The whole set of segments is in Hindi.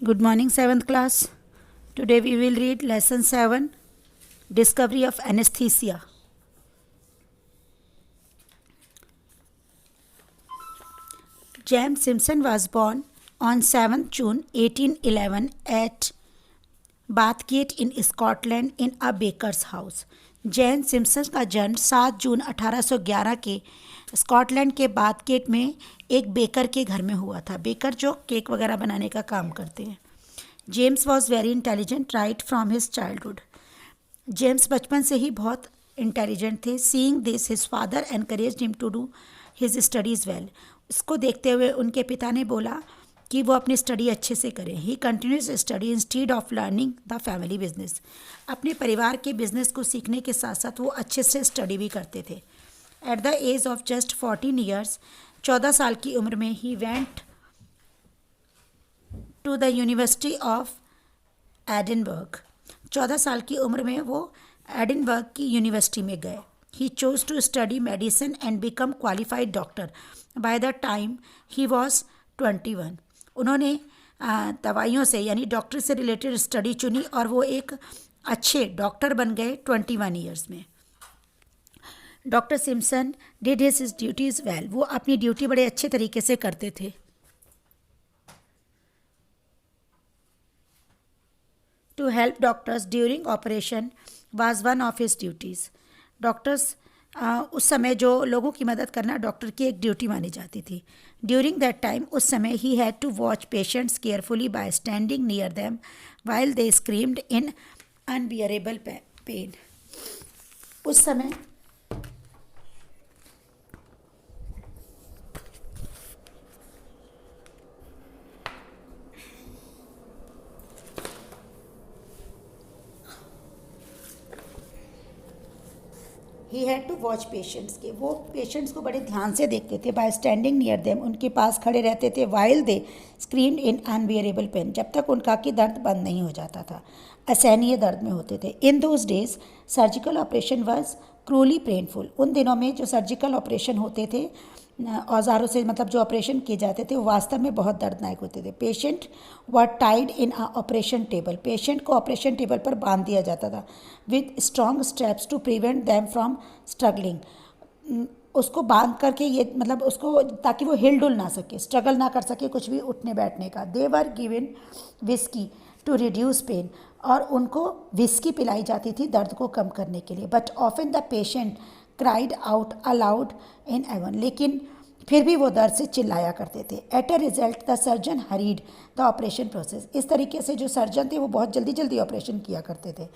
Good morning, 7th class. Today we will read lesson 7, Discovery of Anesthesia. James Simpson was born on 7th June 1811 at Bathgate in Scotland in a baker's house. जैन सिम्पसन का जन्म 7 जून 1811 के स्कॉटलैंड के बाथगेट में एक बेकर के घर में हुआ था। बेकर जो केक वगैरह बनाने का काम करते हैं। James was very intelligent right from his childhood. James बचपन से ही बहुत इंटेलिजेंट थे। Seeing this his father encouraged him to do his studies well. इसको देखते हुए उनके पिता ने बोला कि वो अपनी स्टडी अच्छे से करें। ही continues study instead of learning the family business. अपने परिवार के बिजनेस को सीखने के साथ साथ वो अच्छे से स्टडी भी करते थे। At the age of just 14 years, 14 साल की उम्र में ही went to the university of Edinburgh. 14 साल की उम्र में वो एडिनबर्ग की यूनिवर्सिटी में गए। He chose to study medicine and become qualified doctor by the time he was 21। उन्होंने दवाइयों से यानी डॉक्टर से रिलेटेड स्टडी चुनी और वो एक अच्छे डॉक्टर बन गए 21 ईयर्स में। Doctor Simpson did his duties well. वो अपनी ड्यूटी बड़े अच्छे तरीके से करते थे। To help doctors during operation was one of his duties. Doctors उस समय जो लोगों की मदद करना डॉक्टर की एक ड्यूटी मानी जाती थी। ड्यूरिंग दैट टाइम उस समय he had to watch patients carefully by standing near them while they screamed in unbearable pain. उस समय he had to watch patients के, वो पेशेंट्स को बड़े ध्यान से देखते थे। बाय स्टैंडिंग नियर देम, उनके पास खड़े रहते थे। While they screamed in unbearable pain, जब तक उनका कि दर्द बंद नहीं हो जाता था, असहनीय दर्द में होते थे। In those days surgical operation was cruelly painful. उन दिनों में जो सर्जिकल ऑपरेशन होते थे औजारों से, मतलब जो ऑपरेशन किए जाते थे, वो वास्तव में बहुत दर्दनाक होते थे। Patient were tied in a operation table, patient को ऑपरेशन टेबल पर बांध दिया जाता था with strong steps to prevent them from struggling. उसको बांध करके, ये मतलब उसको, ताकि वो हिल डुल ना सके, स्ट्रगल ना कर सके कुछ भी उठने बैठने का। They were given whisky to reduce pain, और उनको विस्की पिलाई जाती थी दर्द को कम करने के लिए। But often the patient cried out aloud in agony, लेकिन फिर भी वो दर्द से चिल्लाया करते थे। At a result the surgeon hurried the operation process. इस तरीके से जो सर्जन थे वो बहुत जल्दी जल्दी ऑपरेशन किया करते थे।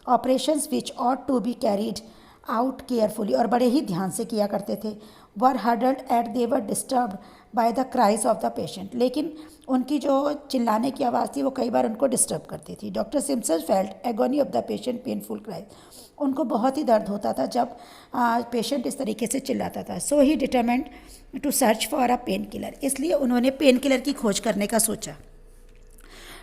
Operations which ought to be carried out carefully, और बड़े ही ध्यान से किया करते थे। Were hurdled at they were disturbed by the cries of the patient, लेकिन उनकी जो चिल्लाने की आवाज़ थी वो कई बार उनको डिस्टर्ब करती थी। Doctor Simpson felt agony of the patient painful cries, उनको बहुत ही दर्द होता था जब पेशेंट इस तरीके से चिल्लाता था। So he determined to search for a pain killer, इसलिए उन्होंने पेन किलर की खोज करने का सोचा।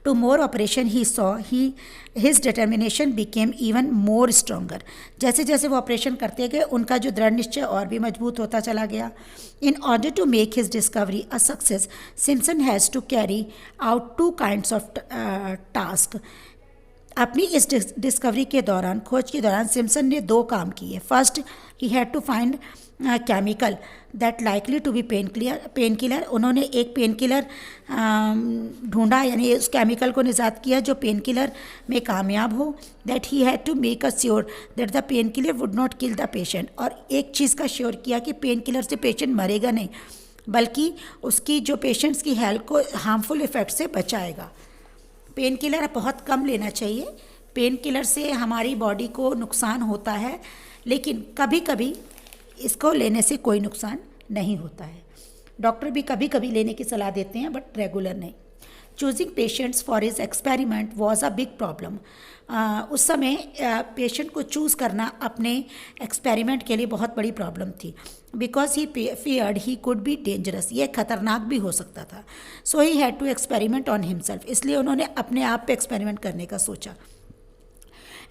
Two more operation he saw he his determination became even more stronger. जैसे जैसे वो ऑपरेशन करते गए उनका जो दृढ़ निश्चय और भी मजबूत होता चला गया। In order to make his discovery a success, Simpson has to carry out two kinds of task. अपनी इस डिस्कवरी के दौरान, खोज के दौरान, सिम्पसन ने दो काम किए। First, he had to find chemical that likely to be pain killer. उन्होंने एक पेन किलर ढूंढा, यानी उस केमिकल को निजात किया जो पेन किलर में कामयाब हो। That he had to make a sure that the pain killer would not kill the patient, और एक चीज़ का श्योर किया कि पेन किलर से पेशेंट मरेगा नहीं, बल्कि उसकी जो पेशेंट्स की हेल्थ को हार्मफुल इफेक्ट से बचाएगा। पेन किलर बहुत कम लेना चाहिए। पेन किलर से हमारी बॉडी को नुकसान होता है, लेकिन कभी कभी इसको लेने से कोई नुकसान नहीं होता है। डॉक्टर भी कभी कभी लेने की सलाह देते हैं, बट रेगुलर नहीं। Choosing patients for his experiment was a big problem. उस समय पेशेंट को चूज़ करना अपने एक्सपेरिमेंट के लिए बहुत बड़ी प्रॉब्लम थी। Because he feared he could be dangerous, ये खतरनाक भी हो सकता था। So he had to experiment on himself, इसलिए उन्होंने अपने आप पे एक्सपेरिमेंट करने का सोचा।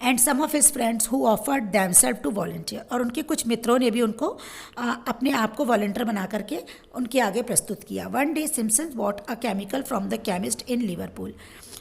And some of his friends who offered themselves to volunteer, और उनके कुछ मित्रों ने भी उनको अपने आप को वॉलंटियर बना करके उनके आगे प्रस्तुत किया। One day Simpson bought a chemical from the chemist in Liverpool.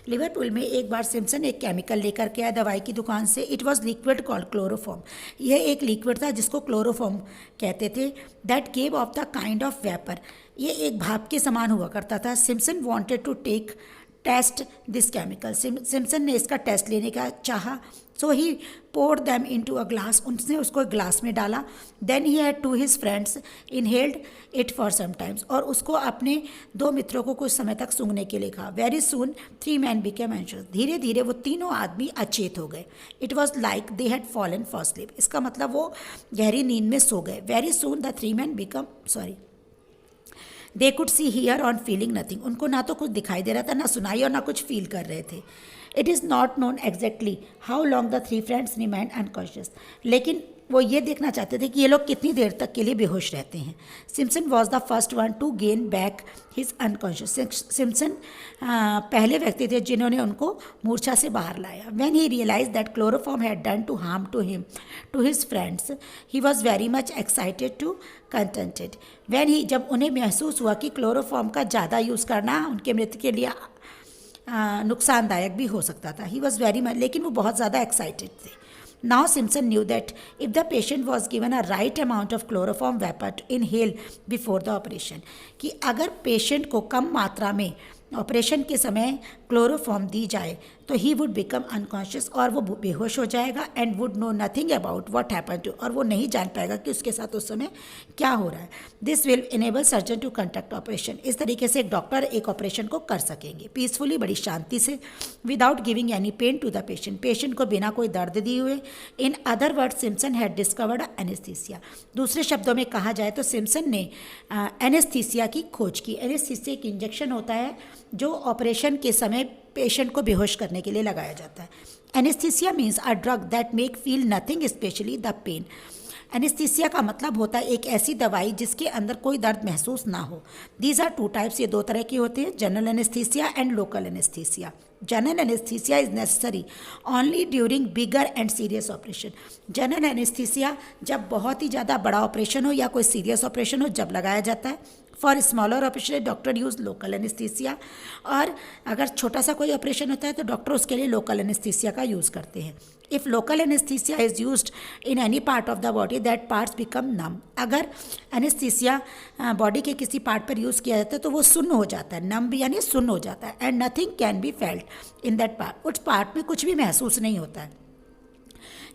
Liverpool में एक बार सिम्पसन एक केमिकल लेकर के आया दवाई की दुकान से। It was liquid called chloroform. यह एक लिक्विड था जिसको क्लोरोफॉर्म कहते थे। That gave off the kind of vapour, ये एक भाप के समान हुआ करता था। Simpson wanted to take test this chemical, Simpson ने इसका टेस्ट लेने का चाहा। So he poured them into a glass, उसने उसको एक ग्लास में डाला। Then he had two his friends inhaled it for some times, और उसको अपने दो मित्रों को कुछ समय तक सूंघने के लिए कहा। Very soon 3 men became anxious, धीरे धीरे वो तीनों आदमी अचेत हो गए। It was like they had fallen for sleep, इसका मतलब वो गहरी नींद में सो गए। Very soon the 3 men become they could see here on feeling nothing, उनको ना तो कुछ दिखाई दे रहा था, ना सुनाई और ना कुछ फील कर रहे थे। It is not known exactly how long the 3 friends remained unconscious, लेकिन वो ये देखना चाहते थे कि ये लोग कितनी देर तक के लिए बेहोश रहते हैं। Simpson was the first one to gain back his unconscious, Simpson पहले व्यक्ति थे जिन्होंने उनको मूर्छा से बाहर लाया। When he realize that chloroform had done to harm to him to his friends, he was very much excited to contented. When he, जब उन्हें महसूस हुआ कि क्लोरोफॉर्म का ज़्यादा यूज़ करना उनके मृत्यु के लिए नुकसानदायक भी हो सकता था। ही वॉज वेरी मच, लेकिन वो बहुत ज़्यादा एक्साइटेड थे। Now Simpson knew that if the patient was given a right amount of chloroform vapor to inhale before the operation, कि अगर पेशेंट को कम मात्रा में ऑपरेशन के समय क्लोरोफॉर्म दी जाए तो ही वुड बिकम अनकॉन्शियस, और वो बेहोश हो जाएगा। And would know nothing about what happen to, और वो नहीं जान पाएगा कि उसके साथ उस समय क्या हो रहा है। This will enable surgeon to conduct operation, इस तरीके से एक डॉक्टर एक ऑपरेशन को कर सकेंगे पीसफुली, बड़ी शांति से, without giving any pain to the patient, patient को बिना कोई दर्द दिए हुए। In other word Simpson had discovered anaesthesia, दूसरे शब्दों में कहा जाए तो सिम्पसन ने एनेस्थीसिया की खोज की। एनेस्थीसिया एक इंजेक्शन होता है जो ऑपरेशन के समय पेशेंट को बेहोश करने के लिए लगाया जाता है। Anaesthesia means a drug that make feel nothing specially the pain. Anaesthesia का मतलब होता है एक ऐसी दवाई जिसके अंदर कोई दर्द महसूस ना हो। दीज आर 2 types, ये 2 तरह के होते हैं, general anaesthesia and local anaesthesia. General anaesthesia is necessary only during bigger and serious operation. General anaesthesia जब बहुत ही ज़्यादा बड़ा ऑपरेशन हो या कोई सीरियस ऑपरेशन हो जब लगाया जाता है। For smaller operation doctor use local anaesthesia, और अगर छोटा सा कोई ऑपरेशन होता है तो डॉक्टर उसके लिए लोकल एनेस्थीसिया का यूज़ करते हैं। If local anaesthesia is used in any part of the body that parts become numb, अगर एनेस्थीसिया बॉडी के किसी पार्ट पर यूज़ किया जाता है तो वो सुन्न हो जाता है, नम भी यानी सुन्न हो जाता है। And nothing can be felt in that part, उस पार्ट में कुछ भी महसूस नहीं होता है।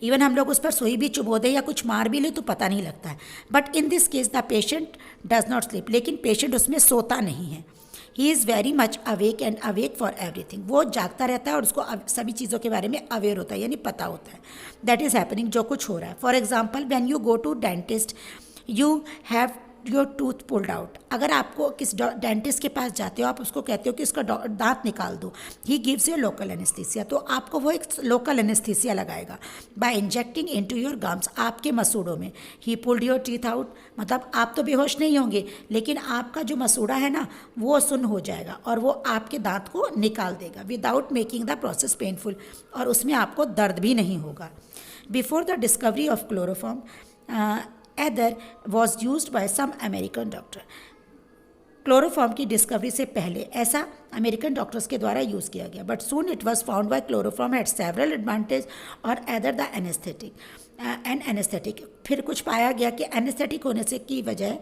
इवन हम लोग उस पर सुई भी चुभो दें या कुछ मार भी ले तो पता नहीं लगता है। But in this case the patient does not sleep, लेकिन पेशेंट उसमें सोता नहीं है। He is very much awake and awake for everything, वो जागता रहता है और उसको सभी चीज़ों के बारे में अवेयर होता है, यानी पता होता है दैट इज़ हैपनिंग, जो कुछ हो रहा है। For example when you go to dentist you have your tooth pulled out, अगर आपको किस डेंटिस्ट के पास जाते हो आप उसको कहते हो कि इसका दांत निकाल दो, he gives you local anaesthesia, तो आपको वो एक लोकल एनेस्थीसिया लगाएगा by injecting into your gums, आपके मसूड़ों में। He pulled your teeth out, मतलब आप तो बेहोश नहीं होंगे लेकिन आपका जो मसूड़ा है ना वो सुन्न हो जाएगा और वो आपके दांत को निकाल देगा without making the process painful, और उसमें आपको दर्द भी नहीं होगा। Before the discovery of chloroform ether was use by some American doctor, chloroform की डिस्कवरी से पहले ऐसा अमेरिकन डॉक्टर्स के द्वारा यूज़ किया गया। But soon it was found by chloroform had several advantage over ether the anaesthetic and anaesthetic, फिर कुछ पाया गया कि एनेस्थेटिक होने से की वजह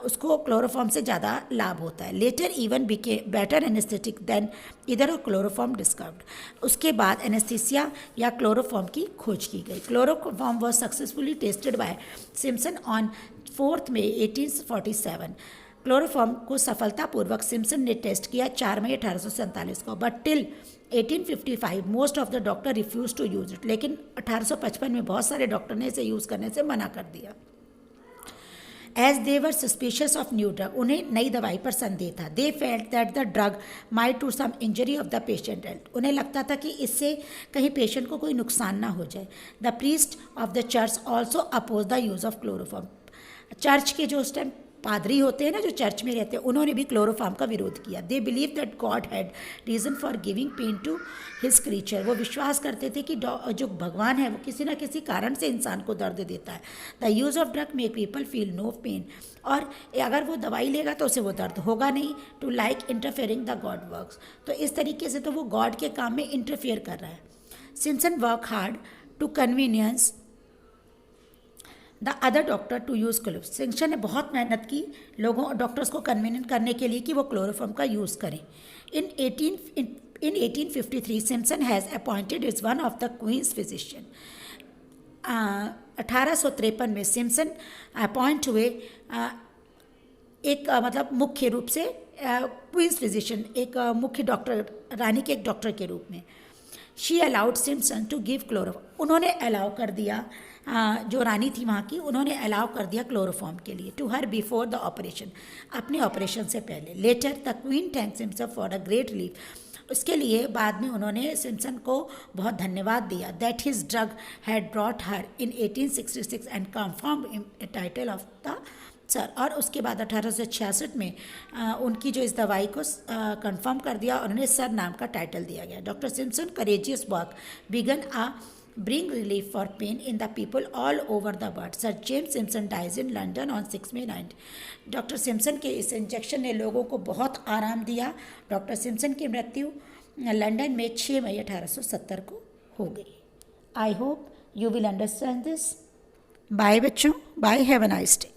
उसको क्लोरोफॉर्म से ज़्यादा लाभ होता है। Later even became better anaesthetic than ether chloroform discovered, उसके बाद एनेस्थीसिया या क्लोरोफॉर्म की खोज की गई। Chloroform was successfully tested by Simpson on 4 May 1847, chloroform को सफलतापूर्वक सिम्पसन ने टेस्ट किया 4 मई 1847 को। But till 1855 most of the doctor refuse to use it, लेकिन 1855 में बहुत सारे डॉक्टर ने इसे यूज़ करने से मना कर दिया। As they were suspicious of new drug, उन्हें नई दवाई पर संदेह था। They felt that the drug might to some injury of the patient health, उन्हें लगता था कि इससे कहीं पेशेंट को कोई नुकसान ना हो जाए। The priest of the church also oppose the use of chloroform, church के जो उस टाइम पादरी होते हैं ना जो चर्च में रहते हैं, उन्होंने भी क्लोरोफॉर्म का विरोध किया। They believe that God had reason for giving pain to his creature. वो विश्वास करते थे कि जो भगवान है वो किसी ना किसी कारण से इंसान को दर्द देता है। The use of drug make people feel no pain, और अगर वो दवाई लेगा तो उसे वो दर्द होगा नहीं। To like interfering the God works, तो इस तरीके से तो वो गॉड के काम में इंटरफेयर कर रहा है। Simpson work hard to convince the other doctor to use chloroform. Simpson ने बहुत मेहनत की डॉक्टर्स को कन्वीनियंट करने के लिए कि वो क्लोरोफॉर्म का यूज़ करें। In 1853 Simpson has appointed is one of the queen's physician. 1853 में सिम्पसन अपॉइंट हुए एक मतलब मुख्य रूप से क्वींस फिजिशियन, एक मुख्य डॉक्टर, रानी के एक डॉक्टर के रूप में। She allowed Simpson to give chloroform, उन्होंने अलाउ कर दिया, जो रानी थी वहाँ की, उन्होंने अलाउ कर दिया क्लोरोफॉर्म के लिए to her before the operation, अपने ऑपरेशन से पहले। Later the queen thanks himself for a great relief. उसके लिए बाद में उन्होंने सिम्पसन को बहुत धन्यवाद दिया। That his drug had brought her in 1866 and confirm title of the sir, और उसके बाद 1866 में उनकी जो इस दवाई को कंफर्म कर दिया और उन्हें सर नाम का टाइटल दिया गया। Doctor Simpson courageous work began a bring relief for pain in the people all over the world. Sir James Simpson dies in London on 6 May 9. Doctor Simpson के इस इंजेक्शन ने लोगों को बहुत आराम दिया। डॉक्टर सिम्पसन की मृत्यु लंदन में 6 मई 1870 को हो गई। I hope you will understand this. Bye बच्चों, bye, have a nice day.